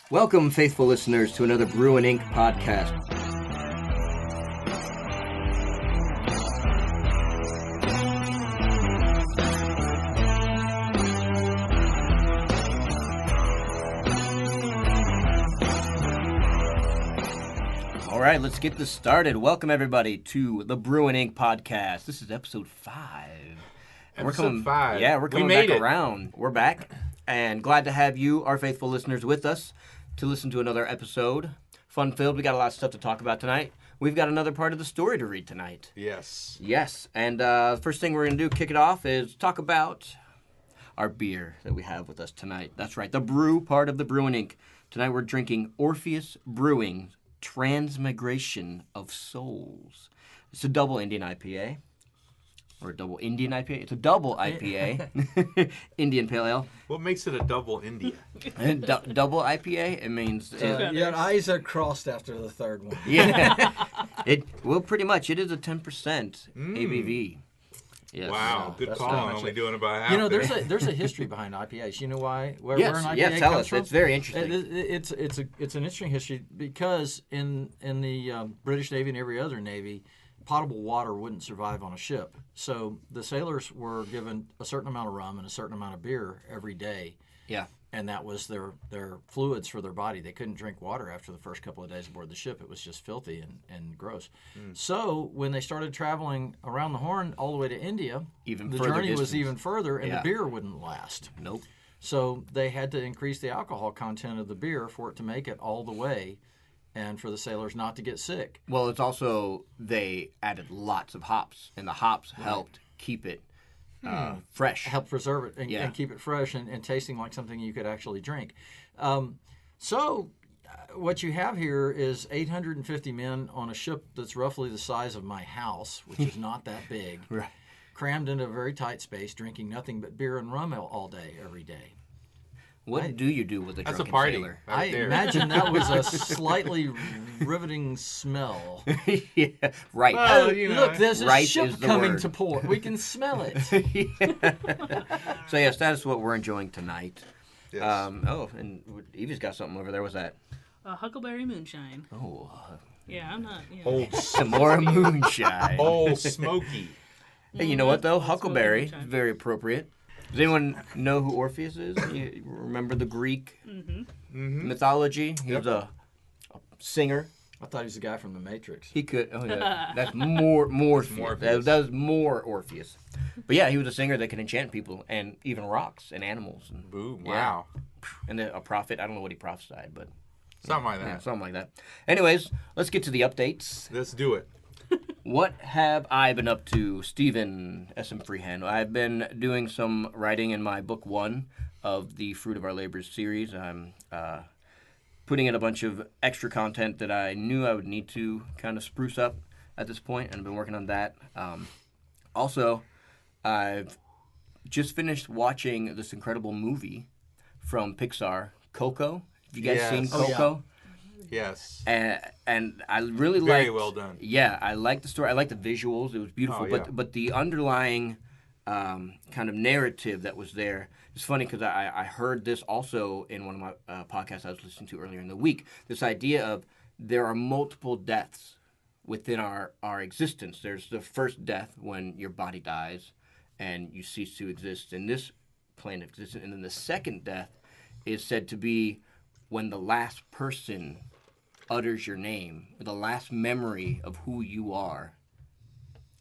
Welcome, faithful listeners, to another Brew Ink Podcast. All right, let's get this started. Welcome, everybody, to the Brew Ink Podcast. This is episode 5. Episode 5. Yeah, we're coming back around. We're back, and glad to have you, our faithful listeners, with us to listen to another episode. Fun-filled. We got a lot of stuff to talk about tonight. We've got another part of the story to read tonight. Yes. Yes, and the first thing we're going to do, kick it off, is talk about our beer that we have with us tonight. That's right, the brew part of the Brew Ink. Tonight we're drinking Orpheus Brewing Transmigration of Souls. It's a double Indian IPA. Or a double Indian IPA. It's a double IPA. Indian Pale Ale. What makes it a double India? Double IPA, it means... your eyes are crossed after the third one. Yeah. Well, pretty much. It is a 10% ABV. Yes. Wow, good call. I'm only doing about half. You know, there's a history behind IPAs. You know why? Where an IPA yeah, tell comes us. from? It's very interesting. It's an interesting history because in the British Navy and every other Navy, potable water wouldn't survive on a ship. So the sailors were given a certain amount of rum and a certain amount of beer every day. Yeah. And that was their fluids for their body. They couldn't drink water after the first couple of days aboard the ship. It was just filthy and gross. So when they started traveling around the Horn all the way to India, the journey was even further, and the beer wouldn't last. Nope. So they had to increase the alcohol content of the beer for it to make it all the way, and for the sailors not to get sick. Well, it's also, they added lots of hops, and the hops helped keep it fresh. Help preserve it and keep it fresh and tasting like something you could actually drink. So what you have here is 850 men on a ship that's roughly the size of my house, which is not that big, Right. crammed into a very tight space, drinking nothing but beer and rum all day, every day. What do you do with a That's drunken a party. sailor? Right I there. imagine that was a slightly riveting smell. Yeah, right. Well, you know, Look, there's a right ship is the coming word. to port. We can smell it. So, yes, that is what we're enjoying tonight. Yes. And Evie's got something over there. What's that? Huckleberry Moonshine. Oh, Yeah, I'm not. You know. Old, some more moonshine. old smoky. Hey, you know what, though? Smoky Huckleberry, moonshine. very appropriate. Does anyone know who Orpheus is? You remember the Greek mythology? He was a singer. I thought he was the guy from The Matrix. He could. Oh, yeah. That's Morpheus. Morpheus. That was more Orpheus. But yeah, he was a singer that could enchant people and even rocks and animals. And, Boom. yeah. Wow. And then a prophet. I don't know what he prophesied, but Something like yeah, that. something like that. Anyways, let's get to the updates. Let's do it. What have I been up to, Stephen S.M. Freehand? I've been doing some writing in my book 1 of the Fruit of Our Labors series. I'm putting in a bunch of extra content that I knew I would need to kind of spruce up at this point, and I've been working on that. Also, I've just finished watching this incredible movie from Pixar, Coco. Have you guys Yes. seen Oh, yeah. Coco? Yes. And I really liked... Very well done. Yeah, I liked the story. I liked the visuals. It was beautiful. Oh, yeah. But the underlying kind of narrative that was there, it's funny because I heard this also in one of my podcasts I was listening to earlier in the week. This idea of there are multiple deaths within our existence. There's the first death when your body dies and you cease to exist in this plane of existence. And then the second death is said to be when the last person utters your name, the last memory of who you are,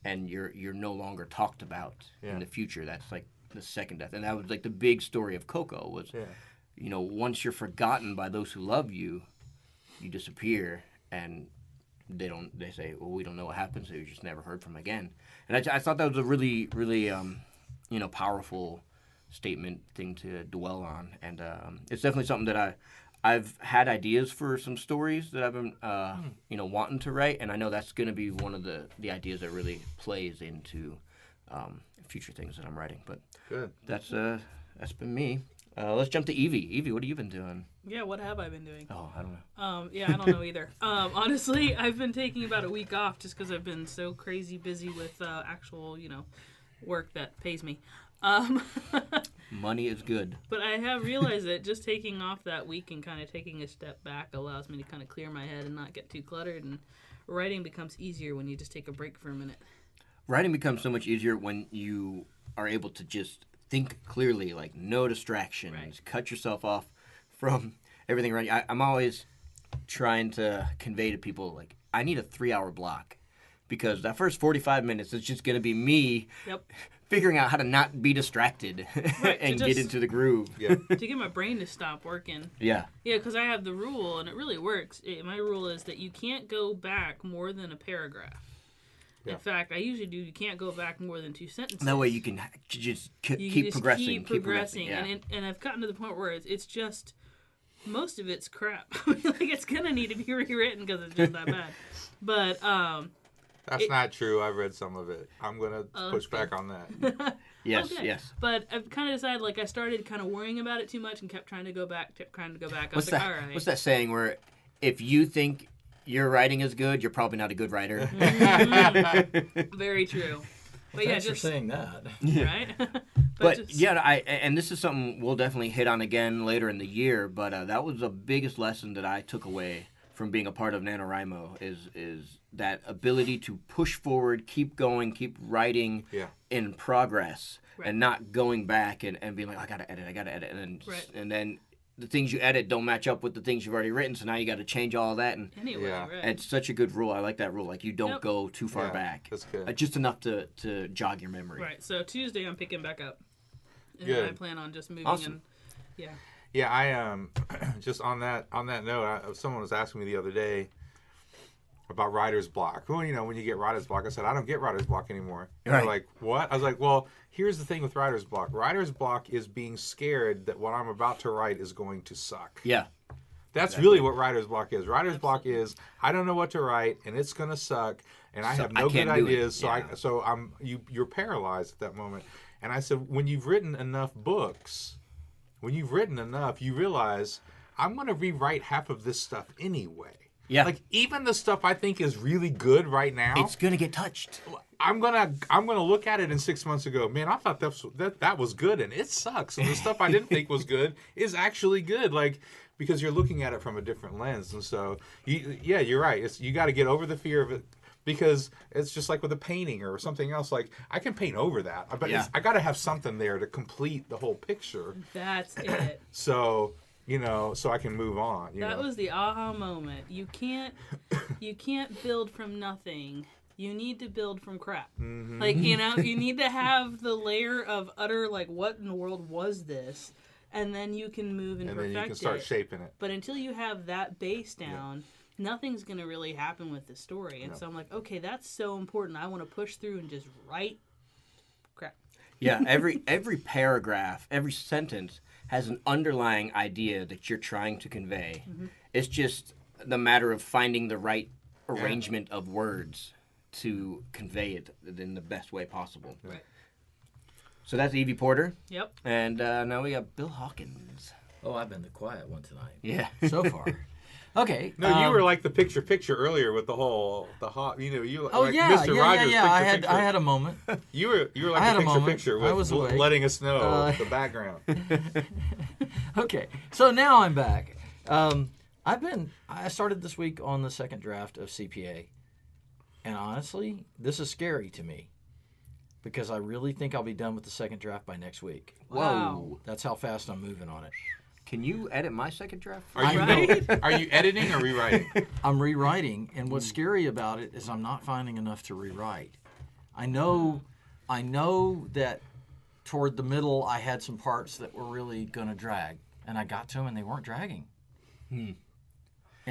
and you're no longer talked about in the future. That's like the second death. And that was like the big story of Coco was, you know, once you're forgotten by those who love you, you disappear, and they say, well, we don't know what happened, so you just never heard from again. And I thought that was a really, really, powerful statement thing to dwell on. And it's definitely something that I've had ideas for some stories that I've been, wanting to write, and I know that's going to be one of the ideas that really plays into future things that I'm writing. But Good. that's been me. Let's jump to Evie. Evie, what have you been doing? Yeah, what have I been doing? Oh, I don't know. Yeah, I don't know either. Honestly, I've been taking about a week off just because I've been so crazy busy with actual, work that pays me. Money is good. But I have realized that just taking off that week and kind of taking a step back allows me to kind of clear my head and not get too cluttered. And writing becomes easier when you just take a break for a minute. Writing becomes so much easier when you are able to just think clearly, like no distractions, Right. cut yourself off from everything around you. I'm always trying to convey to people, like, I need a 3-hour block because that first 45 minutes is just going to be me Yep. figuring out how to not be distracted Right, and to get just- into the groove. Yeah. To get my brain to stop working. Yeah. Yeah, because I have the rule, and it really works. My rule is that you can't go back more than a paragraph. Yeah. In fact, I usually do. You can't go back more than 2 sentences. That way you can just You keep just progressing. Keep progressing. Yeah. And I've gotten to the point where it's just most of it's crap. Like it's gonna need to be rewritten because it's just that bad. But That's not true. I've read some of it. I'm going to push that's back on that. Yes, okay. yes. But I've kind of decided, like, I started kind of worrying about it too much and kept trying to go back. I What's was like, that? all right. What's that saying where if you think your writing is good, you're probably not a good writer? Very true. But yeah, Thanks for just saying that. right. But just- yeah, and this is something we'll definitely hit on again later in the year. But that was the biggest lesson that I took away from being a part of NaNoWriMo is that ability to push forward, keep going, keep writing Yeah. in progress, Right. and not going back and being like, I gotta edit, Right. and then the things you edit don't match up with the things you've already written, so now you got to change all that. And Anyway, Yeah. right. it's such a good rule. I like that rule. Like you don't Yep. go too far Yeah, back. that's good. Just enough to jog your memory. Right. So Tuesday I'm picking back up. And Good. I plan on just moving Awesome. and yeah. Yeah, I just on that note, someone was asking me the other day about writer's block. Well, when you get writer's block, I said I don't get writer's block anymore. And they're Right. like, what? I was like, well, here's the thing with writer's block. Writer's block is being scared that what I'm about to write is going to suck. Yeah. That's really what writer's block is. Writer's block is I don't know what to write and it's gonna suck and I So have I no good can't do it. ideas. Yeah. So you're paralyzed at that moment. And I said, when you've written enough books, when you've written enough, you realize I'm gonna rewrite half of this stuff anyway. Yeah. Like even the stuff I think is really good right now, It's gonna get touched. I'm gonna look at it in 6 months and go, man, I thought that was good and it sucks. And the stuff I didn't think was good is actually good. Like because you're looking at it from a different lens. And so you're right. You got to get over the fear of it because it's just like with a painting or something else. Like I can paint over that, but Yeah. I got to have something there to complete the whole picture. That's it. So so I can move on. That was the aha moment. You can't build from nothing. You need to build from crap. Mm-hmm. Like, you need to have the layer of utter, like, what in the world was this? And then you can move and and perfect then you can start it. shaping it. But until you have that base down, nothing's going to really happen with the story. And so I'm like, okay, that's so important. I want to push through and just write crap. Yeah, every paragraph, every sentence has an underlying idea that you're trying to convey. Mm-hmm. It's just the matter of finding the right arrangement of words to convey it in the best way possible. Right. So that's Evie Porter, Yep. and now we got Bill Hawkins. Oh, I've been the quiet one tonight Yeah. so far. Okay. No, you were like the picture earlier with the hot. You Oh like yeah, Mr. Rogers. yeah. I had a moment. You were I had like a the moment. picture I with was awake. letting us know Uh, the background. Okay, so now I'm back. I started this week on the second draft of CPA, and honestly, this is scary to me because I really think I'll be done with the second draft by next week. Wow. Whoa. That's how fast I'm moving on it. Can you edit my second draft? Are you Right? are you editing or rewriting? I'm rewriting, and what's scary about it is I'm not finding enough to rewrite. I know that toward the middle I had some parts that were really going to drag, and I got to them and they weren't dragging. And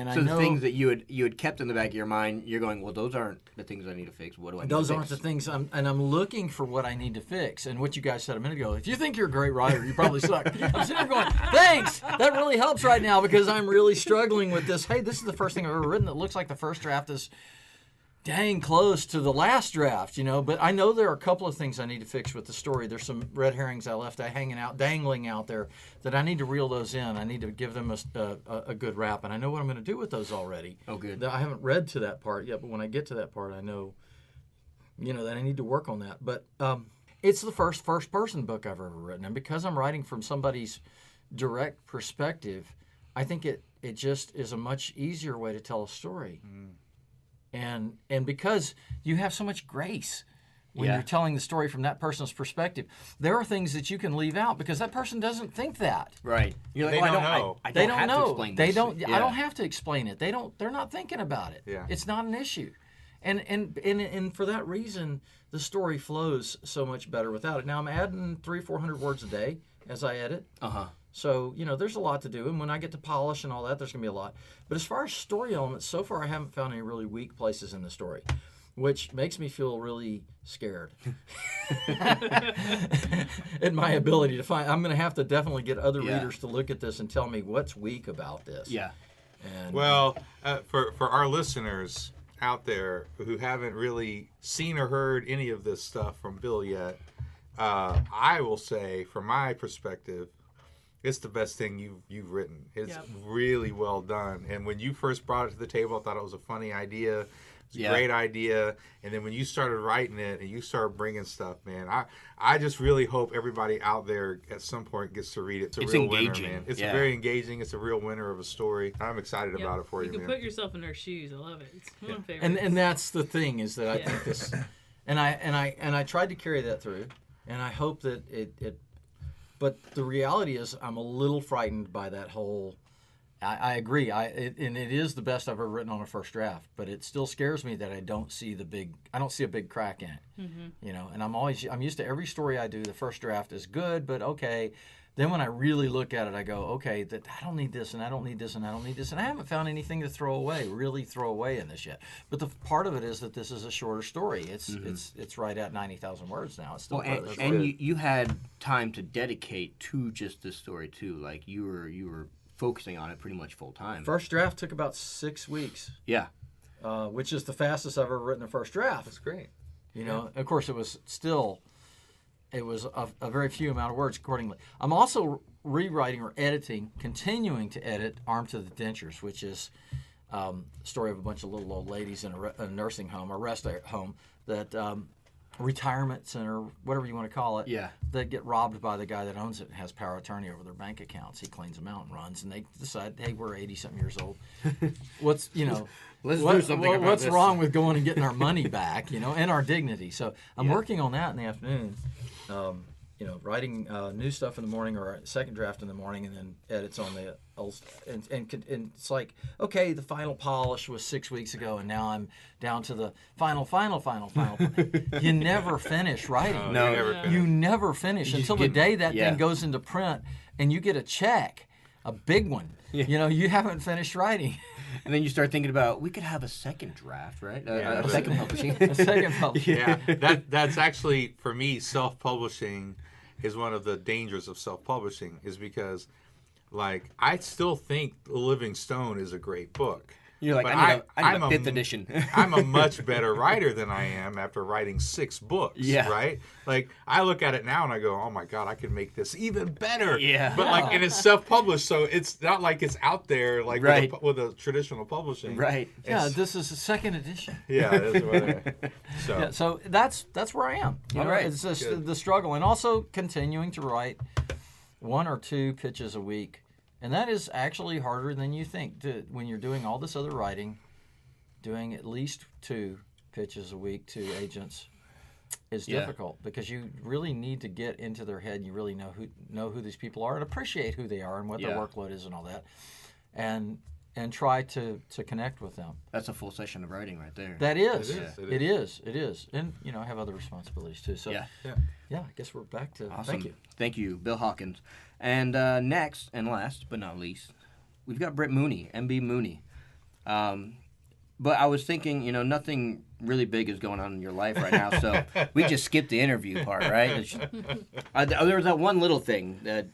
So I the know things that you had kept in the back of your mind, you're going, well, those aren't the things I need to fix. What do I need those to aren't fix? the things I'm looking for what I need to fix. And what you guys said a minute ago, if you think you're a great writer, you probably suck. I'm sitting there going, thanks. That really helps right now because I'm really struggling with this. Hey, this is the first thing I've ever written that looks like the first draft is dang close to the last draft, But I know there are a couple of things I need to fix with the story. There's some red herrings I left dangling out there that I need to reel those in. I need to give them a good wrap, and I know what I'm going to do with those already. Oh, good. I haven't read to that part yet, but when I get to that part, I know, that I need to work on that. But It's the first person book I've ever written, and because I'm writing from somebody's direct perspective, I think it just is a much easier way to tell a story. And because you have so much grace when you're telling the story from that person's perspective, there are things that you can leave out because that person doesn't think that. Right. You're like, They don't know. I They don't don't have know. to explain They this. don't. Yeah. I don't have to explain it. They're not thinking about it. Yeah. It's not an issue, and for that reason, the story flows so much better without it. Now I'm adding 300-400 words a day as I edit. So there's a lot to do, and when I get to polish and all that, there's gonna be a lot. But as far as story elements, so far I haven't found any really weak places in the story, which makes me feel really scared at my ability to find. I'm going to have to definitely get other readers to look at this and tell me what's weak about this. Yeah. And, Well, for our listeners out there who haven't really seen or heard any of this stuff from Bill yet, I will say, from my perspective, it's the best thing you've written. It's really well done. And when you first brought it to the table, I thought it was a funny idea. It's a great idea. And then when you started writing it and you started bringing stuff, man, I just really hope everybody out there at some point gets to read it. It's real engaging. winner, man. It's very engaging. It's a real winner of a story. I'm excited about it for you, You can man. put yourself in her shoes. I love it. It's one of my favorites. and that's the thing is that I think this, and I tried to carry that through, and I hope that it. But the reality is, I'm a little frightened by that whole. I agree. And it is the best I've ever written on a first draft, but it still scares me that I don't see a big crack in it. And I'm used to every story I do. The first draft is good, but okay. Then when I really look at it, I go, okay, that I don't need this, and I don't need this, and I don't need this, and I haven't found anything to throw away in this yet. But the part of it is that this is a shorter story. It's right at 90,000 words now. It's still you had time to dedicate to just this story too. Like you were focusing on it pretty much full time. First draft took about 6 weeks. Yeah. Which is the fastest I've ever written a first draft. That's great. Of course, it was a very few amount of words accordingly. I'm also rewriting or continuing to edit Armed to the Dentures, which is the story of a bunch of little old ladies in a nursing home, a rest home, that retirement center, whatever you want to call it, that get robbed by the guy that owns it and has power of attorney over their bank accounts. He cleans them out and runs, and they decide, hey, we're 80-something years old. Let's do something about what's wrong with going and getting our money back, and our dignity. So I'm working on that in the afternoon. Writing new stuff in the morning or a second draft in the morning, and then edits on the old. And it's like, okay, the final polish was 6 weeks ago, and now I'm down to the final. You never finish writing. No, you never finish until the day that thing goes into print, and you get a check, a big one. You haven't finished writing. And then you start thinking about, we could have a second draft, right? A second publishing. A second publishing. Yeah, that's actually, for me, self-publishing is one of the dangers of self-publishing, is because, like, I still think The Living Stone is a great book. You're like, But I need I'm a 5th edition. I'm a much better writer than I am after writing 6 books, right? Like, I look at it now and I go, oh my God, I could make this even better. Yeah. But, like, and it's self-published, so it's not like it's out there, like, with a traditional publishing. Right. Yeah, this is a 2nd edition. Yeah, that's what So that's where I am. All right. It's just the struggle, and also continuing to write 1 or 2 pitches a week. And that is actually harder than you think. When you're doing all this other writing, doing at least 2 pitches a week to agents is difficult, because you really need to get into their head. And you really know who these people are and appreciate who they are and what their workload is and all that, and try to connect with them. That's a full session of writing right there. That is. It is. And I have other responsibilities too. So I guess we're back to. Awesome. Thank you, Bill Hawkins. And next and last but not least, we've got Britt Mooney, MB Mooney. But I was thinking, nothing really big is going on in your life right now, so we just skipped the interview part, right? There was that one little thing that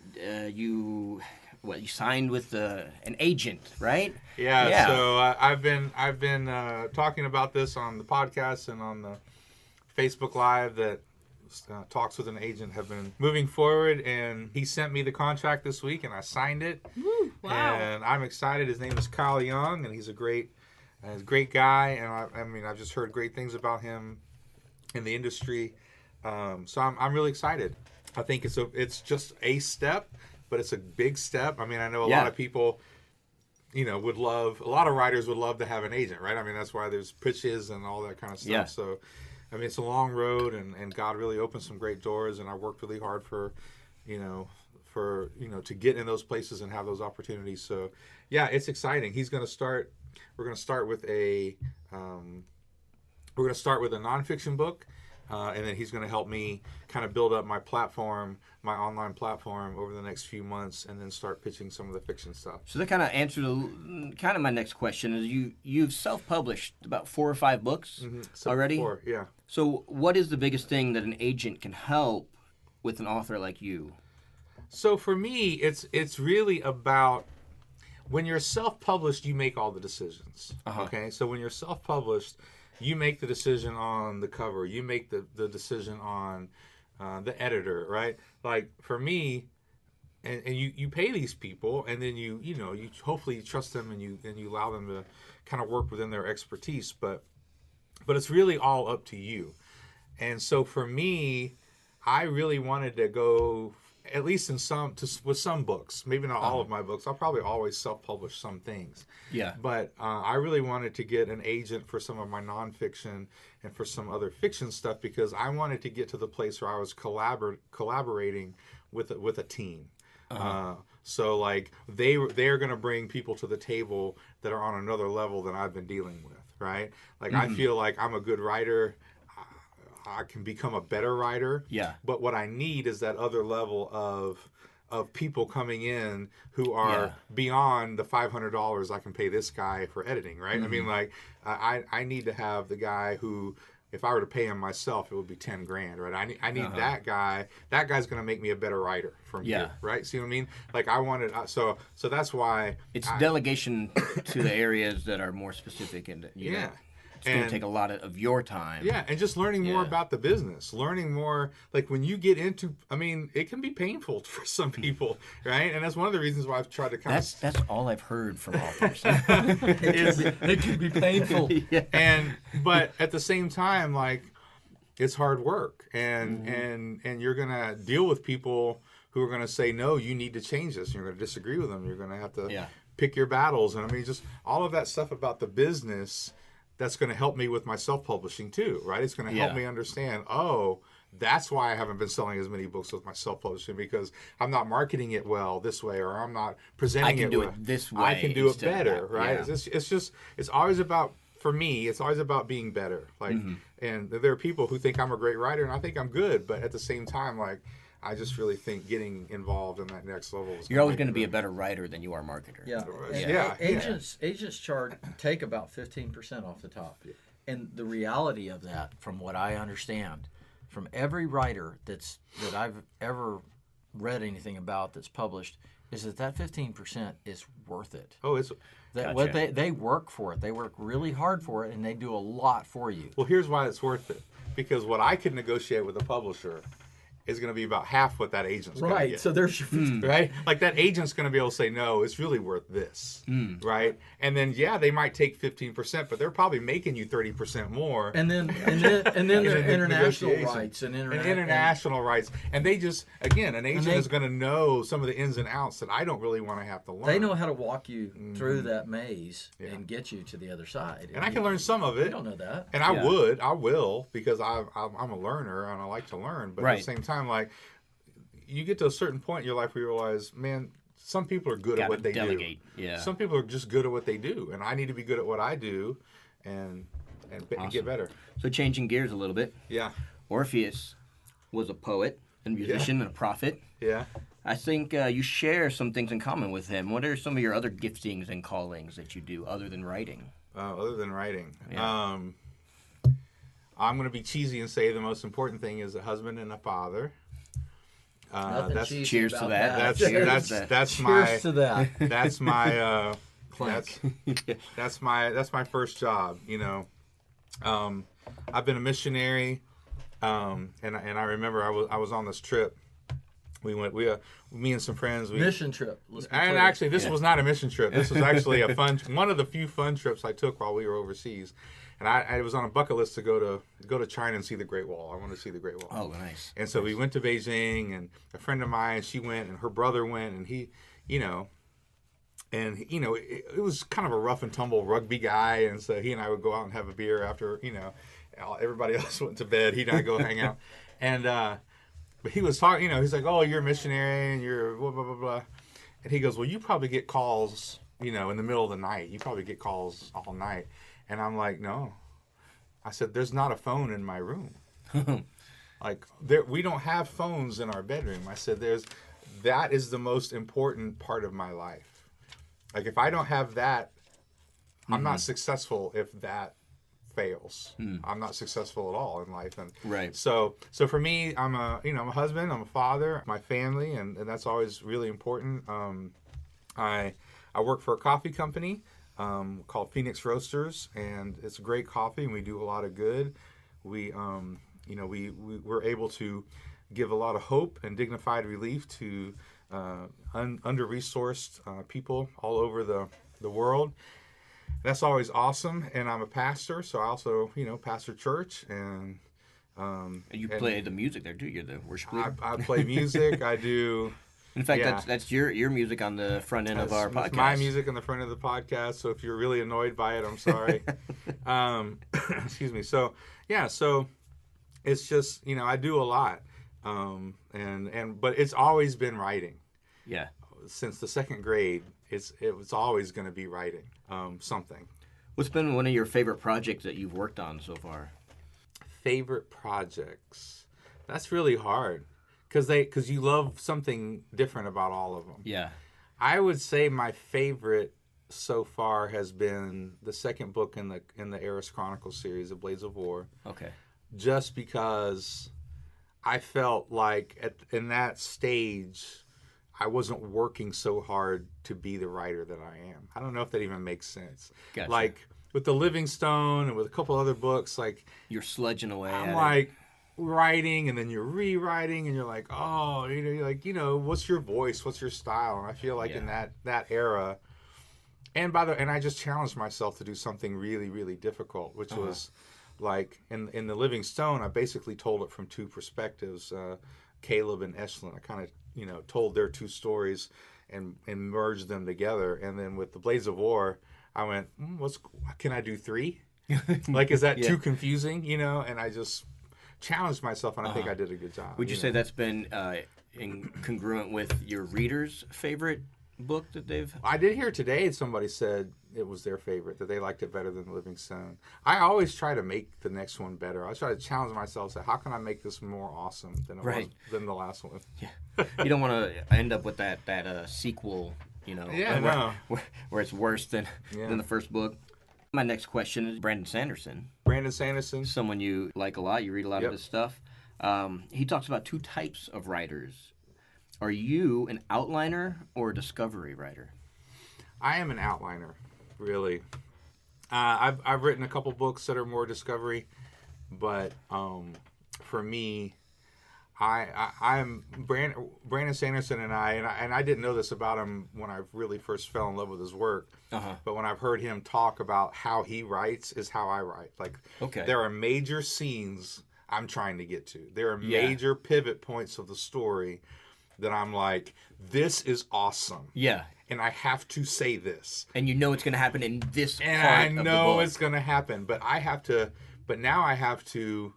you signed with an agent, right? Yeah. So I've been talking about this on the podcast and on the Facebook Live that talks with an agent have been moving forward, and he sent me the contract this week, and I signed it. Woo, wow. And I'm excited. His name is Kyle Young, and he's a great guy, and I've just heard great things about him in the industry. So I'm really excited. I think it's just a step, but it's a big step. I mean, I know a lot of people, a lot of writers would love to have an agent, right? I mean, that's why there's pitches and all that kind of stuff. Yeah. So, I mean, it's a long road, and God really opened some great doors, and I worked really hard for to get in those places and have those opportunities. So, yeah, it's exciting. We're going to start with a nonfiction book. And then he's going to help me kind of build up my platform, my online platform over the next few months, and then start pitching some of the fiction stuff. So that kind of answered kind of my next question. Is you've self-published about 4 or 5 books already? 4, yeah. So what is the biggest thing that an agent can help with an author like you? So for me, it's really about when you're self-published, you make all the decisions. Okay, so when you're self-published, you make the decision on the cover. You make the decision on the editor, right? Like for me, and you pay these people, and then you hopefully you trust them, and you allow them to kind of work within their expertise. But it's really all up to you. And so for me, I really wanted to go at least with some books, maybe not all of my books. I'll probably always self-publish some things. Yeah. But I really wanted to get an agent for some of my nonfiction and for some other fiction stuff because I wanted to get to the place where I was collaborating with a team. So like they're going to bring people to the table that are on another level than I've been dealing with, right? Like I feel like I'm a good writer. I can become a better writer. Yeah. But what I need is that other level of people coming in who are beyond the $500 I can pay this guy for editing, right? I mean, like I need to have the guy who, if I were to pay him myself, it would be $10,000, right? I need that guy. That guy's going to make me a better writer from here, right? See what I mean? Like I wanted, so that's why it's delegation to the areas that are more specific and you know. It's going to take a lot of your time. Yeah, and just learning more about the business. Learning more, like when you get into, I mean, it can be painful for some people, right? And that's one of the reasons why I've tried to kind of... That's all I've heard from authors. It can be painful. But at the same time, like, it's hard work. And you're going to deal with people who are going to say, no, you need to change this. You're going to disagree with them. You're going to have to pick your battles. And I mean, just all of that stuff about the business... That's going to help me with my self-publishing too, right? It's going to help me understand, that's why I haven't been selling as many books with my self-publishing because I'm not marketing it well this way or I'm not presenting it well. I can do it this way. I can do it better, right? Yeah. It's always about, for me, it's always about being better. Like, and there are people who think I'm a great writer and I think I'm good, but at the same time, like, I just really think getting involved in that next level is you're always going to be a better writer than you are marketer. Agents take about 15% off the top. Yeah. And the reality of that, from what I understand, from every writer that I've ever read anything about that's published, is that 15% is worth it. Oh, it's what they work for it. They work really hard for it, and they do a lot for you. Well, here's why it's worth it. Because what I could negotiate with a publisher is going to be about half what that agent's going to get. So there's your right? Like that agent's going to be able to say, no, it's really worth this, right? And then, they might take 15%, but they're probably making you 30% more. And then there are international rights and international rights. And they just, again, an agent is going to know some of the ins and outs that I don't really want to have to learn. They know how to walk you through that maze and get you to the other side. And I can learn some of it. You don't know that. And I will, because I'm a learner and I like to learn. But at the same time, like, you get to a certain point in your life where you realize, man, some people are good at what they do. Yeah. Some people are just good at what they do, and I need to be good at what I do, and get better. So changing gears a little bit. Yeah. Orpheus was a poet and musician and a prophet. Yeah. I think you share some things in common with him. What are some of your other giftings and callings that you do other than writing? Other than writing. Yeah. I'm going to be cheesy and say the most important thing is a husband and a father. Cheers to that. That's my first job. You know, I've been a missionary, and I remember I was on this trip. Me and some friends. Mission trip. And actually, this was not a mission trip. This was actually one of the few fun trips I took while we were overseas. And I was on a bucket list to go to China and see the Great Wall. I wanted to see the Great Wall. Oh, nice. And so we went to Beijing, and a friend of mine, she went, and her brother went, and he, it was kind of a rough and tumble rugby guy, and so he and I would go out and have a beer after, everybody else went to bed. He and I go hang out, and but he was talking, he's like, oh, you're a missionary, and you're blah blah blah blah, and he goes, well, you probably get calls, in the middle of the night. You probably get calls all night, and I'm like, no. I said, there's not a phone in my room. Like, we don't have phones in our bedroom. I said, that is the most important part of my life. Like, if I don't have that, I'm not successful if that fails. I'm not successful at all in life. And right. So for me, I'm a husband, I'm a father, my family, and that's always really important. I work for a coffee company called Phoenix Roasters, and it's great coffee, and we do a lot of good. We're able to give a lot of hope and dignified relief to under-resourced people all over the world. That's always awesome. And I'm a pastor, so I also, pastor church. And you play the music there, too. You're the worship leader. I play music. I do. In fact, that's your music on the front end of our podcast. That's my music on the front of the podcast. So if you're really annoyed by it, I'm sorry. Excuse me. So it's just, I do a lot. But it's always been writing. Yeah. Since the second grade, it's always going to be writing something. What's been one of your favorite projects that you've worked on so far? Favorite projects? That's really hard because you love something different about all of them. Yeah. I would say my favorite so far has been the second book in the Eris Chronicles series, The Blades of War. Okay. Just because I felt like in that stage, I wasn't working so hard to be the writer that I am. I don't know if that even makes sense. Gotcha. Like with the Livingstone and with a couple other books, like you're sludging away. I'm like writing, and then you're rewriting, and you're like, oh, you're like, what's your voice? What's your style? And I feel like in that era, and I just challenged myself to do something really, really difficult, which was like in the Livingstone, I basically told it from two perspectives, Caleb and Eshlin. I kind of told their two stories and merged them together. And then with the Blades of War, I went, can I do three? Like, is that too confusing? And I just challenged myself, and I think I did a good job. Would you say that's been congruent with your readers' favorite book that they've... I did hear today somebody said it was their favorite, that they liked it better than the Livingstone. I always try to make the next one better. I try to challenge myself, say, how can I make this more awesome than the last one? Yeah. You don't want to end up with that sequel, where it's worse than the first book. My next question is Brandon Sanderson. Brandon Sanderson. Someone you like a lot. You read a lot of his stuff. He talks about two types of writers. Are you an outliner or a discovery writer? I am an outliner, really. I've written a couple books that are more discovery, but for me, I'm Brandon Sanderson and I didn't know this about him when I really first fell in love with his work. But when I've heard him talk about how he writes is how I write. Like, there are major scenes I'm trying to get to. There are major pivot points of the story that I'm like, this is awesome. Yeah. And I have to say this. And it's going to happen in this part of the book. And I know it's going to happen, but now I have to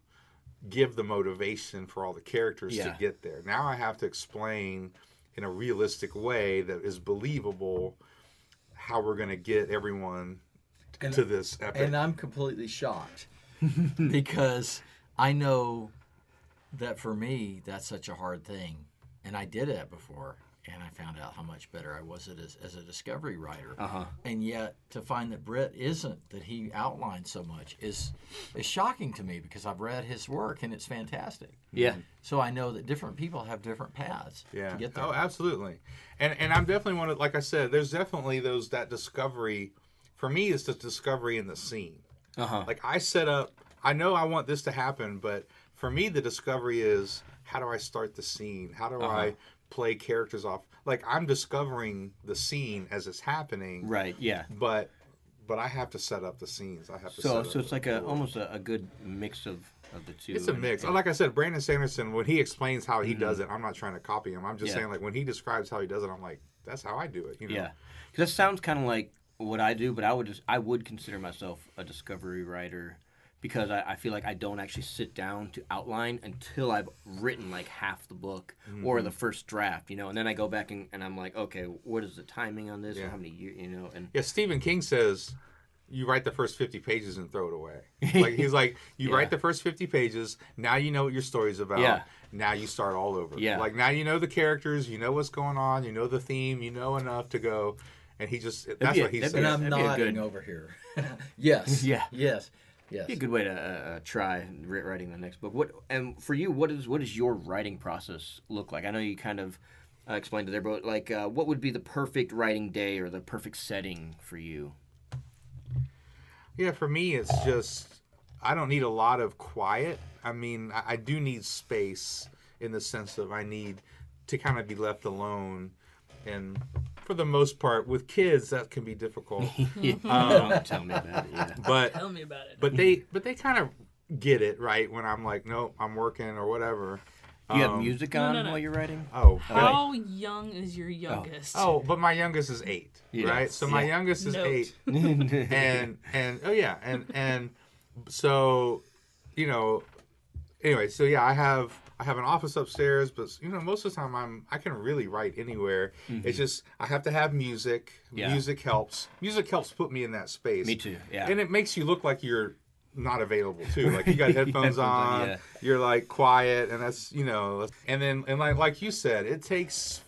give the motivation for all the characters to get there. Now I have to explain in a realistic way that is believable how we're going to get everyone to this epic. And I'm completely shocked because I know that for me, that's such a hard thing. And I did that before, and I found out how much better I was as a discovery writer. And yet, to find that Britt isn't, that he outlined so much, is shocking to me because I've read his work, and it's fantastic. Yeah. So I know that different people have different paths to get there. Oh, absolutely. And I'm definitely one of, like I said, there's definitely that discovery. For me, it's the discovery in the scene. Like, I set up, I know I want this to happen, but for me, the discovery is, how do I start the scene? How do I play characters off? Like, I'm discovering the scene as it's happening. Right, yeah. But but I have to set up the scenes. I have to. So it's like almost a good mix of the two. It's a mix. Like I said, Brandon Sanderson, when he explains how he does it, I'm not trying to copy him. I'm just saying, like, when he describes how he does it, I'm like, that's how I do it. You know? Yeah, because that sounds kind of like what I do, but I would consider myself a discovery writer because I feel like I don't actually sit down to outline until I've written like half the book or the first draft, you know, and then I go back and I'm like, okay, what is the timing on this? Yeah. How many years, you know? And Stephen King says you write the first 50 pages and throw it away. Like he's like, you write the first 50 pages. Now you know what your story's about. Yeah. Now you start all over. Yeah. Like now you know the characters, you know what's going on, you know the theme, you know enough to go. And he just, that's what he says. And I'm That'd be a nodding good- over here. Yes. Yeah. Yes. Yes. be a good way to try writing the next book. And for you, what does your writing process look like? I know you kind of explained it there, but like, what would be the perfect writing day or the perfect setting for you? Yeah, for me, it's just, I don't need a lot of quiet. I mean, I do need space in the sense of I need to kind of be left alone. And for the most part, with kids, that can be difficult. Don't tell me about it. Yeah. But Tell me about it. but they kind of get it, right? When I'm like, nope, I'm working or whatever. Do you have music on no. while you're writing? Oh, How young is your youngest? oh, but my youngest is 8, Yeah. right? So my youngest is Note. 8, and oh yeah, and so, you know, anyway, so yeah, I have an office upstairs, but you know, most of the time I can really write anywhere. It's just I have to have music. Yeah. Music helps. Music helps put me in that space. Me too. Yeah. And it makes you look like you're not available too. Like you got headphones on, yeah. you're like quiet, and that's, you know, and like you said, it takes,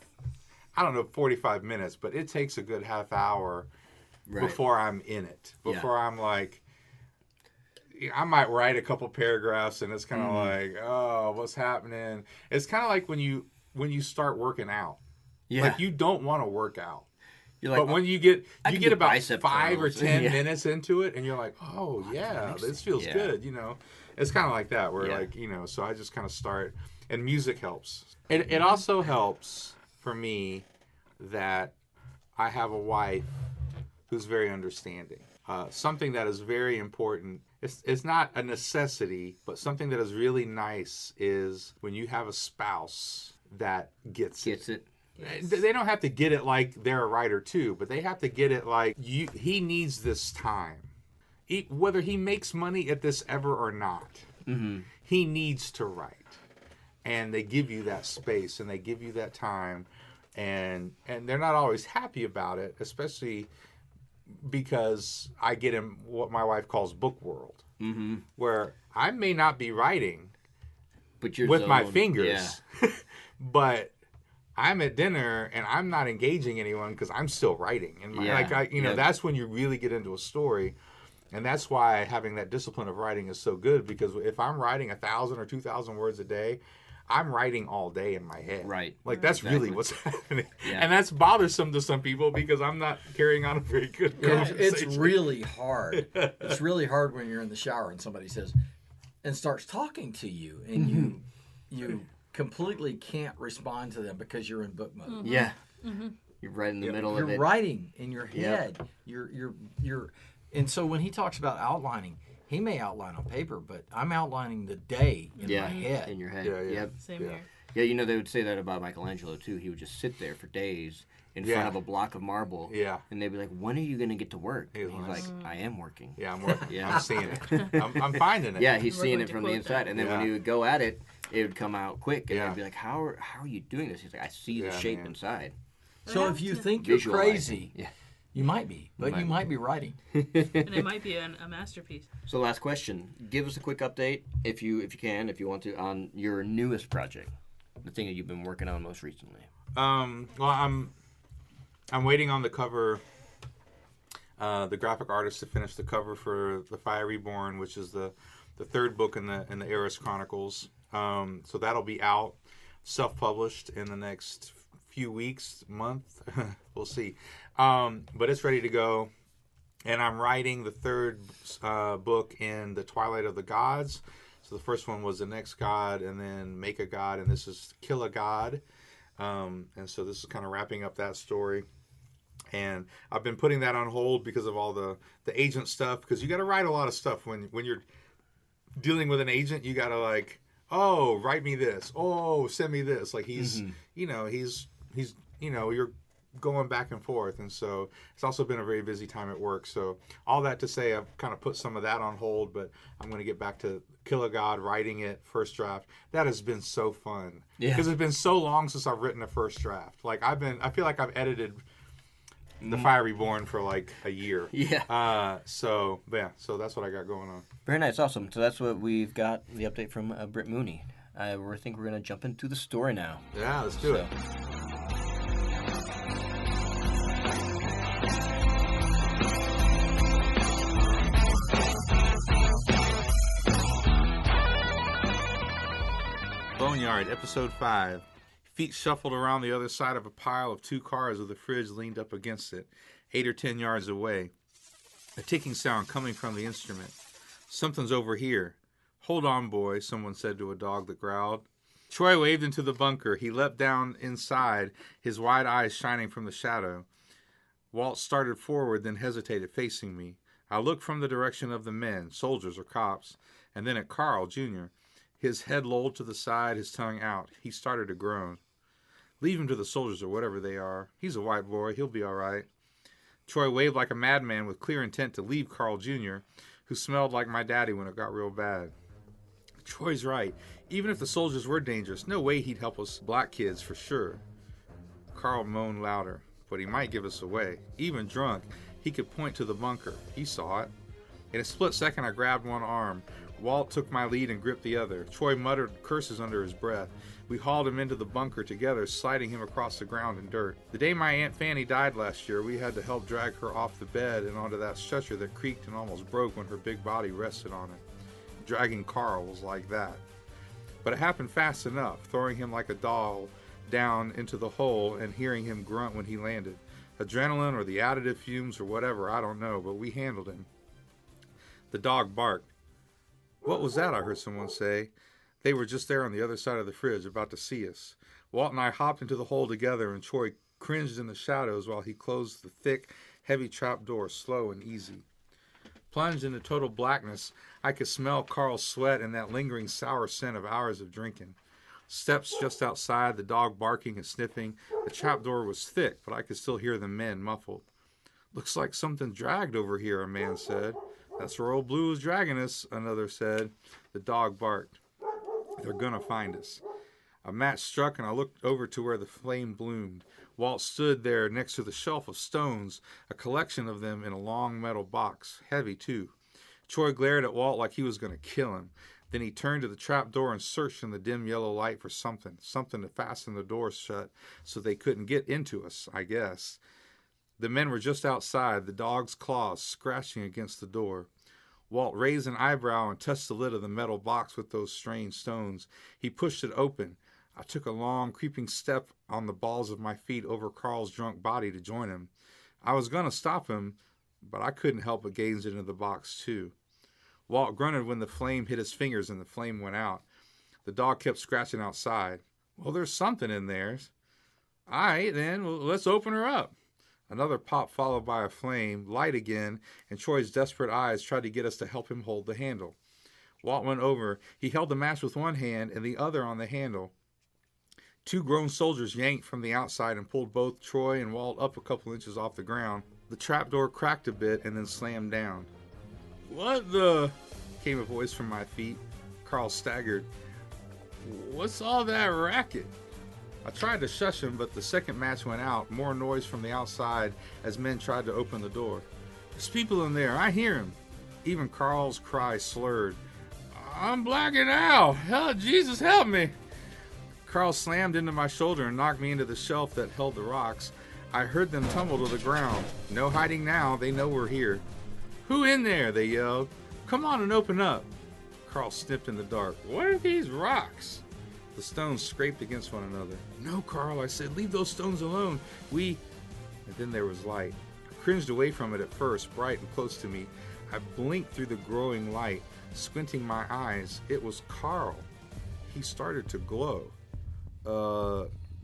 I don't know, 45 minutes, but it takes a good half hour before I'm in it. Before I'm like, I might write a couple paragraphs and it's kind of like, oh, what's happening? It's kind of like when you start working out. Yeah. Like you don't want to work out. You're like, But when you get about bicep 5 or curls. 10 Yeah. minutes into it, and you're like, oh yeah, this feels Yeah. good, you know. It's kind of like that, where Yeah. like, you know. So I just kind of start, and music helps. It also helps for me that I have a wife who's very understanding. Something that is very important. It's not a necessity, but something that is really nice is when you have a spouse that gets it. Yes. They don't have to get it like they're a writer too, but they have to get it like he needs this time. Whether he makes money at this ever or not, he needs to write. And they give you that space and they give you that time. And they're not always happy about it, especially because I get in what my wife calls book world, where I may not be writing but you're with my zoned. fingers, but I'm at dinner and I'm not engaging anyone because I'm still writing. And that's when you really get into a story. And that's why having that discipline of writing is so good, because if I'm writing 1,000 or 2,000 words a day, I'm writing all day in my head. Right. Like that's Exactly. really what's happening. Yeah. And that's bothersome to some people because I'm not carrying on a very good conversation. It's really hard. It's really hard when you're in the shower and somebody says and starts talking to you, and you completely can't respond to them because you're in book mode. Yeah. You're right in the middle of You're it. writing in your head. You're and so when he talks about outlining, he may outline on paper, but I'm outlining the day in my head. In your head. Yeah, yeah. Yep. Same here. Yeah, you know, they would say that about Michelangelo, too. He would just sit there for days in front of a block of marble. Yeah. And they'd be like, when are you going to get to work? He was And he's nice. like, I am working. Yeah, I'm working. Yeah. I'm seeing it. I'm finding it. Yeah, he's We're seeing going it to from the quote inside. that. And then Yeah. when he would go at it, it would come out quick. And Yeah. I'd be like, how are you doing this? He's like, I see the Yeah, shape man. inside. So if you think you're Visualizing. crazy, Yeah. you might be, but you might be writing. And it might be a masterpiece. So last question. Give us a quick update, if you can, if you want to, on your newest project. The thing that you've been working on most recently. Well, I'm waiting on the cover, the graphic artist to finish the cover for The Fire Reborn, which is the third book in the Eris Chronicles. So that'll be out, self-published in the next few weeks, month. We'll see. But it's ready to go. And I'm writing the third book in the Twilight of the Gods. So the first one was The Next God, and then Make a God, and this is Kill a God. And so this is kind of wrapping up that story. And I've been putting that on hold because of all the agent stuff, because you got to write a lot of stuff when you're dealing with an agent. You got to like, oh, write me this. Oh, send me this. Like he's, you know, he's, you know, you're going back and forth. And so it's also been a very busy time at work. So all that to say, I've kind of put some of that on hold, but I'm going to get back to Kill a God, writing it, first draft. That has been so fun. Yeah. Because it's been so long since I've written a first draft. Like I feel like I've edited The Fire Reborn for like a year. Yeah. So that's what I got going on. Very nice. Awesome. So that's what we've got, the update from Britt Mooney. I think we're going to jump into the story now. Yeah, let's do it. Boneyard, Episode 5. Feet shuffled around the other side of a pile of 2 cars with a fridge leaned up against it, 8 or 10 yards away. A ticking sound coming from the instrument. Something's over here. Hold on, boy, someone said to a dog that growled. Troy waved into the bunker. He leapt down inside, his wide eyes shining from the shadow. Walt started forward, then hesitated, facing me. I looked from the direction of the men, soldiers or cops, and then at Carl, Jr., his head lolled to the side, his tongue out. He started to groan. Leave him to the soldiers or whatever they are. He's a white boy. He'll be all right. Troy waved like a madman with clear intent to leave Carl Jr., who smelled like my daddy when it got real bad. Troy's right. Even if the soldiers were dangerous, no way he'd help us black kids for sure. Carl moaned louder, but he might give us away. Even drunk, he could point to the bunker. He saw it. In a split second, I grabbed one arm. Walt took my lead and gripped the other. Troy muttered curses under his breath. We hauled him into the bunker together, sliding him across the ground and dirt. The day my Aunt Fanny died last year, we had to help drag her off the bed and onto that stretcher that creaked and almost broke when her big body rested on it. Dragging Carl was like that. But it happened fast enough, throwing him like a doll down into the hole and hearing him grunt when he landed. Adrenaline or the additive fumes or whatever, I don't know, but we handled him. The dog barked. What was that? I heard someone say. They were just there on the other side of the fridge, about to see us. Walt and I hopped into the hole together, and Troy cringed in the shadows while he closed the thick, heavy trap door, slow and easy. Plunged into total blackness, I could smell Carl's sweat and that lingering sour scent of hours of drinking. Steps just outside, the dog barking and sniffing. The trap door was thick, but I could still hear the men muffled. Looks like something dragged over here, a man said. That's where old Blue is dragging us, another said. The dog barked. They're gonna find us. A match struck and I looked over to where the flame bloomed. Walt stood there next to the shelf of stones, a collection of them in a long metal box, heavy too. Troy glared at Walt like he was gonna kill him. Then he turned to the trap door and searched in the dim yellow light for something to fasten the door shut so they couldn't get into us, I guess. The men were just outside, the dog's claws scratching against the door. Walt raised an eyebrow and touched the lid of the metal box with those strange stones. He pushed it open. I took a long, creeping step on the balls of my feet over Carl's drunk body to join him. I was going to stop him, but I couldn't help but gaze into the box, too. Walt grunted when the flame hit his fingers and the flame went out. The dog kept scratching outside. Well, there's something in there. All right, then, well, let's open her up. Another pop followed by a flame, light again, and Troy's desperate eyes tried to get us to help him hold the handle. Walt went over. He held the match with one hand and the other on the handle. 2 grown soldiers yanked from the outside and pulled both Troy and Walt up a couple inches off the ground. The trapdoor cracked a bit and then slammed down. What the? Came a voice from my feet. Carl staggered. What's all that racket? I tried to shush him, but the second match went out. More noise from the outside as men tried to open the door. There's people in there. I hear him. Even Carl's cry slurred. I'm blacking out. Hell, Jesus, help me. Carl slammed into my shoulder and knocked me into the shelf that held the rocks. I heard them tumble to the ground. No hiding now. They know we're here. Who in there? They yelled. Come on and open up. Carl sniffed in the dark. What are these rocks? The stones scraped against one another. No, Carl, I said, leave those stones alone. And then there was light. I cringed away from it at first, bright and close to me. I blinked through the growing light, squinting my eyes. It was Carl. He started to glow.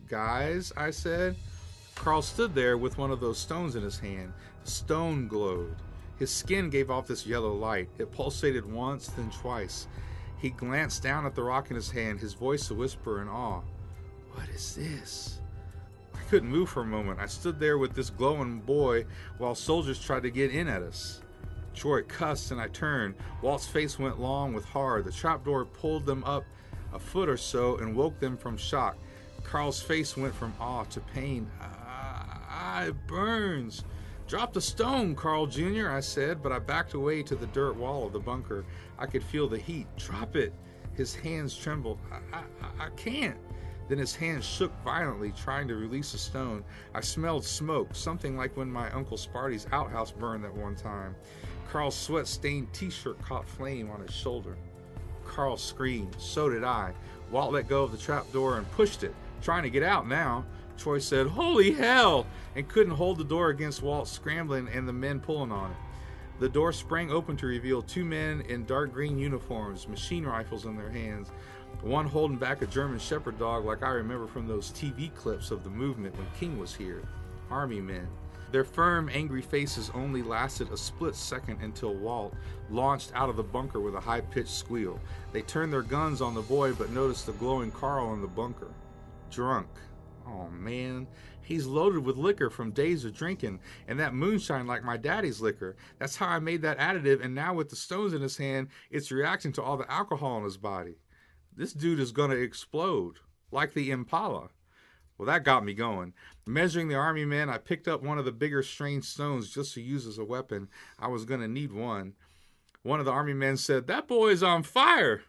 Guys, I said. Carl stood there with one of those stones in his hand. The stone glowed. His skin gave off this yellow light. It pulsated once, then twice. He glanced down at the rock in his hand, his voice a whisper in awe. What is this? I couldn't move for a moment. I stood there with this glowing boy while soldiers tried to get in at us. Troy cussed and I turned. Walt's face went long with horror. The trapdoor pulled them up a foot or so and woke them from shock. Carl's face went from awe to pain. It burns. Drop the stone, Carl Jr., I said, but I backed away to the dirt wall of the bunker. I could feel the heat. Drop it. His hands trembled. I can't. Then his hands shook violently, trying to release the stone. I smelled smoke, something like when my Uncle Sparty's outhouse burned that one time. Carl's sweat-stained t-shirt caught flame on his shoulder. Carl screamed. So did I. Walt let go of the trapdoor and pushed it, trying to get out now. Troy said, "Holy hell!" and couldn't hold the door against Walt scrambling and the men pulling on it. The door sprang open to reveal two men in dark green uniforms, machine rifles in their hands, one holding back a German shepherd dog like I remember from those TV clips of the movement when King was here. Army men. Their firm, angry faces only lasted a split second until Walt launched out of the bunker with a high-pitched squeal. They turned their guns on the boy but noticed the glowing Carl in the bunker. Drunk. Oh, man. He's loaded with liquor from days of drinking, and that moonshine like my daddy's liquor. That's how I made that additive, and now with the stones in his hand, it's reacting to all the alcohol in his body. This dude is going to explode, like the Impala. Well, that got me going. Measuring the army men, I picked up one of the bigger strange stones just to use as a weapon. I was going to need one. One of the army men said, "That boy is on fire."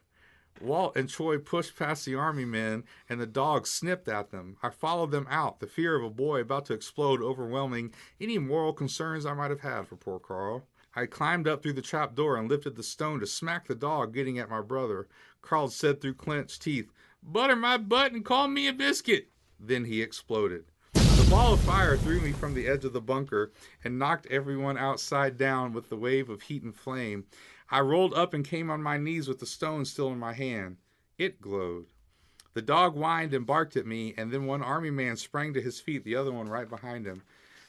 Walt and Troy pushed past the army men, and the dog snipped at them. I followed them out, the fear of a boy about to explode overwhelming any moral concerns I might have had for poor Carl. I climbed up through the trap door and lifted the stone to smack the dog getting at my brother. Carl said through clenched teeth, "Butter my butt and call me a biscuit." Then he exploded. The ball of fire threw me from the edge of the bunker and knocked everyone outside down with the wave of heat and flame. I rolled up and came on my knees with the stone still in my hand. It glowed. The dog whined and barked at me, and then one army man sprang to his feet, the other one right behind him.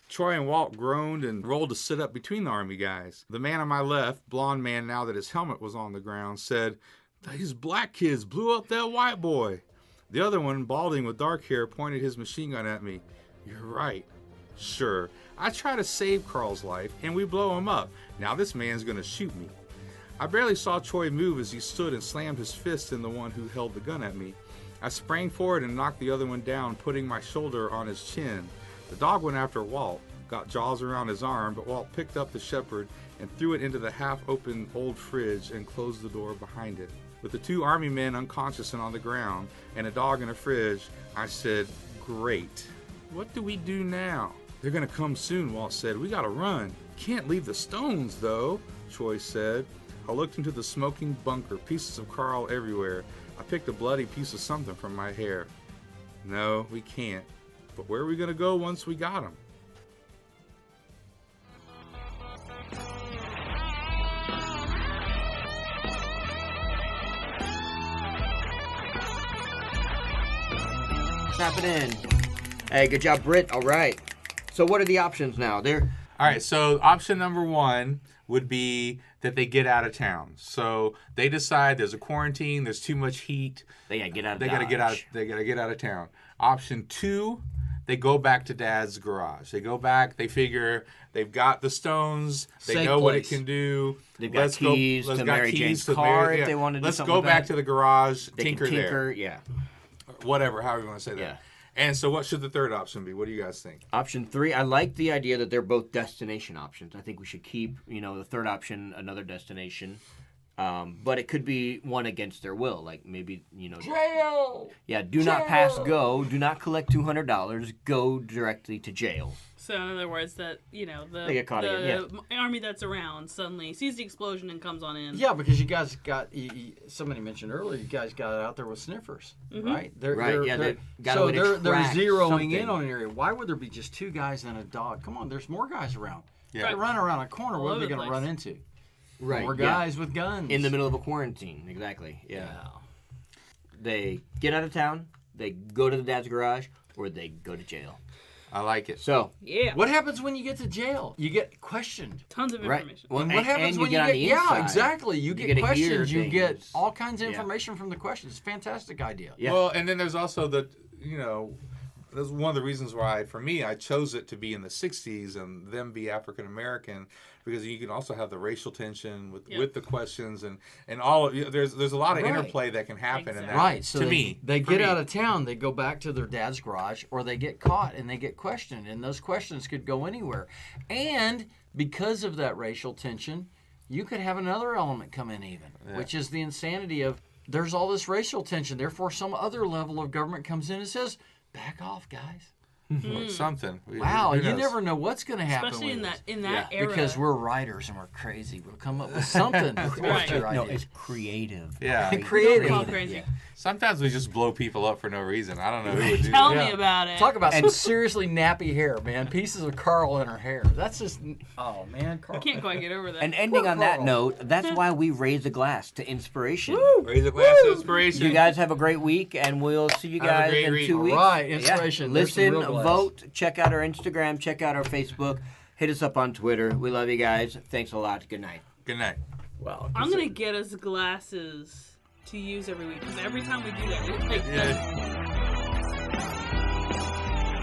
Troy and Walt groaned and rolled to sit up between the army guys. The man on my left, blonde man now that his helmet was on the ground, said, "These black kids blew up that white boy." The other one, balding with dark hair, pointed his machine gun at me. "You're right." "Sure. I try to save Carl's life, and we blow him up. Now this man's going to shoot me." I barely saw Troy move as he stood and slammed his fist in the one who held the gun at me. I sprang forward and knocked the other one down, putting my shoulder on his chin. The dog went after Walt, got jaws around his arm, but Walt picked up the shepherd and threw it into the half-open old fridge and closed the door behind it. With the two army men unconscious and on the ground, and a dog in a fridge, I said, "Great. What do we do now?" "They're going to come soon," Walt said. "We got to run." "Can't leave the stones, though," Troy said. I looked into the smoking bunker, pieces of Carl everywhere. I picked a bloody piece of something from my hair. "No, we can't. But where are we going to go once we got him?" What's happening? Hey, good job, Britt. All right. So what are the options now? All right, so option number one would be that they get out of town. So they decide there's a quarantine, there's too much heat. They gotta get out of They gotta get out of town. Option two, they go back to Dad's garage. They go back, they figure they've got the stones, they Safe know what it place. can do. They've got keys to Mary Jane's car if they want to do Let's something go with back that. to the garage, They tinker can there. tinker, yeah. Whatever, however you want to say that. Yeah. And so what should the third option be? What do you guys think? Option 3, I like the idea that they're both destination options. I think we should keep, the third option, another destination. But it could be one against their will. Like maybe, Jail! Yeah, do not pass go. Do not collect $200. Go directly to jail. So in other words, that They get caught again, the army that's around suddenly sees the explosion and comes on in. Yeah, because you guys got, somebody mentioned earlier, you guys got out there with sniffers, right? They're got a way to they're track zeroing something. in on an area. Why would there be just two guys and a dog? Come on, there's more guys around. Yeah. They run around a corner. All What are over they the going to place. run into? Right. More guys with guns. In the middle of a quarantine. Exactly. Yeah. They get out of town, they go to the dad's garage, or they go to jail. I like it. So, Yeah. What happens when you get to jail? You get questioned. Tons of right. information. Well, And what happens and when you get on the yeah, inside. exactly. You get get to hear questions. You get things. all kinds of Yeah. information from the questions. It's a fantastic idea. Yeah. Well, and then there's also that's one of the reasons why, for me, I chose it to be in the 60s and them be African American, because you can also have the racial tension with the questions and all of there's a lot of Right. interplay that can happen in that. Exactly. Right. So to they, me, they for get me. out of town, they go back to their dad's garage, or they get caught and they get questioned, and those questions could go anywhere. And because of that racial tension, you could have another element come in even, which is the insanity of there's all this racial tension. Therefore, some other level of government comes in and says, "Back off, guys." Or something. Wow, Who you knows? never know what's going to happen. Especially with in us. that era. Because we're writers and we're crazy. We'll come up with something to Right. twist your No, idea. it's creative. Yeah. Creative. Call crazy. Sometimes we just blow people up for no reason. I don't know who would do Tell that. me about it. Talk about some seriously nappy hair, man. Pieces of Carl in her hair. That's just, oh man, Carl. I can't quite get over that. And ending on that Carl. note, that's why we raise a glass to inspiration. Raise a glass of inspiration. You guys have a great week, and we'll see you Have a guys great in week. 2 weeks. All right, inspiration. Yeah. There's some Listen, real glass. vote, check out our Instagram, check out our Facebook, hit us up on Twitter. We love you guys. Thanks a lot. Good night. Good night. Wow. I'm gonna get us glasses to use every week because every time we do that, we take them.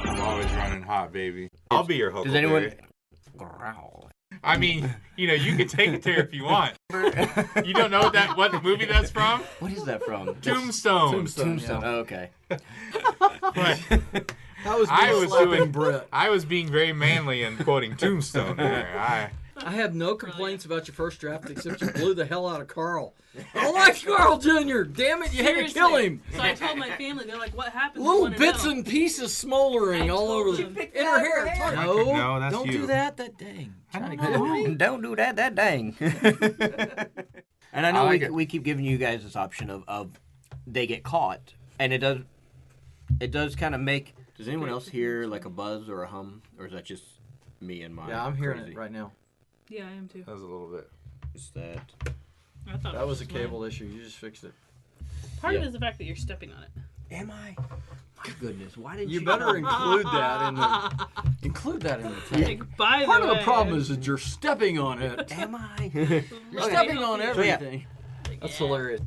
I'm always running hot, baby. I'll be your Does anyone... Huckleberry. Growl. I mean, you can take it there if you want. You don't know what movie that's from? What is that from? Tombstone. Tombstone. Oh, okay. But That was I was doing Brett. I was being very manly and quoting Tombstone there. I have no complaints about your first draft except you blew the hell out of Carl. I don't like Carl Jr. Damn it, you had to kill him. So I told my family, they're like, "What happened?" Little Wanna bits know. and pieces smoldering I all told over them. in her hair. No, that's don't you. do that. That dang. Trying to get Don't do that dang. And I know I like it. we keep giving you guys this option of they get caught, and it does kind of make. Does anyone else hear like a buzz or a hum, or is that just me and my? Yeah, I'm hearing crazy? it right now. Yeah, I am too. That was a little bit. Is that? I thought That it was a just mine. cable issue. You just fixed it. Part of Yeah. it is the fact that you're stepping on it. Am I? My goodness, why didn't You better include that in the tag. Like, by Part the of the way, problem is that you're stepping on it. Am I? You're stepping on So, yeah. everything. That's Yeah. hilarious.